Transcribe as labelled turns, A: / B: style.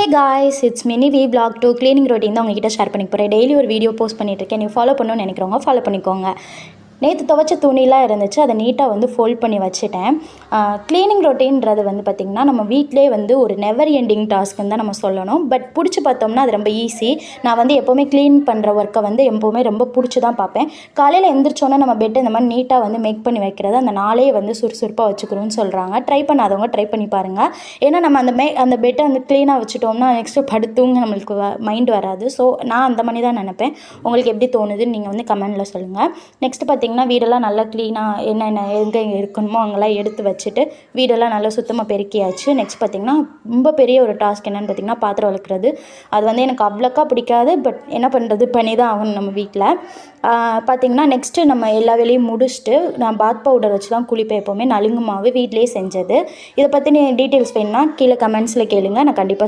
A: Hey guys, it's mini V vlog 2 cleaning routine தான் உங்ககிட்ட share பண்ணிக்க போகிறேன். டெய்லி ஒரு வீடியோ போஸ்ட் பண்ணிட்டுருக்கேன். நீங்கள் ஃபாலோ பண்ணணும்னு நினைக்கிறவங்க ஃபாலோ பண்ணிக்கோங்க. நேற்று துவைச்ச துணிலாம் இருந்துச்சு, அதை நீட்டாக வந்து ஃபோல்ட் பண்ணி வச்சுட்டேன். க்ளீனிங் ரொட்டீன்றது வந்து பார்த்திங்கன்னா நம்ம வீட்டிலே வந்து ஒரு நெவர் எண்டிங் டாஸ்க்குன்னு தான் நம்ம சொல்லணும். பட் பிடிச்சி பார்த்தோம்னா அது ரொம்ப ஈஸி. நான் வந்து எப்போவுமே க்ளீன் பண்ணுற ஒர்க்கை வந்து எப்போவுமே ரொம்ப பிடிச்சி தான் பார்ப்பேன். காலையில் எழுந்திரிச்சோன்னே நம்ம பெட்டை இந்த மாதிரி நீட்டாக வந்து மேக் பண்ணி வைக்கிறது அந்த நாளே வந்து சுறுசுறுப்பாக வச்சுக்கணும்னு சொல்கிறாங்க. ட்ரை பண்ணாதவங்க ட்ரை பண்ணி பாருங்கள். ஏன்னா நம்ம அந்த பெட்டை வந்து க்ளீனாக வச்சுட்டோம்னா நெக்ஸ்ட்டு படுத்தூங்க நம்மளுக்கு மைண்ட் வராது. ஸோ நான் அந்த மாதிரி தான் நினைப்பேன். உங்களுக்கு எப்படி தோணுதுன்னு நீங்கள் வந்து கமெண்டில் சொல்லுங்கள். நெக்ஸ்ட்டு பார்த்திங்கன்னா வீடெல்லாம் நல்லா க்ளீனாக என்னென்ன எங்கே இருக்கணுமோ அங்கெல்லாம் எடுத்து வச்சுட்டு வீடெல்லாம் நல்லா சுத்தமாக பெருக்கியாச்சு. நெக்ஸ்ட் பார்த்திங்கன்னா ரொம்ப பெரிய ஒரு டாஸ்க் என்னென்னு பார்த்திங்கன்னா பாத்திரம் வளர்க்குறது. அது வந்து எனக்கு அவ்வளோக்கா பிடிக்காது. பட் என்ன பண்ணுறது, பண்ணி தான் ஆகணும் நம்ம வீட்டில். பார்த்திங்கன்னா நெக்ஸ்ட்டு நம்ம எல்லா வேலையும் முடிச்சுட்டு நான் பாத் பவுடர் வச்சு தான் குளிப்பேன் எப்போவுமே. நலுங்கு மாவு வீட்டிலேயே செஞ்சது. இதை பற்றி டீட்டெயில்ஸ் வேணுன்னா கீழே கமெண்ட்ஸில் கேளுங்க, நான் கண்டிப்பாக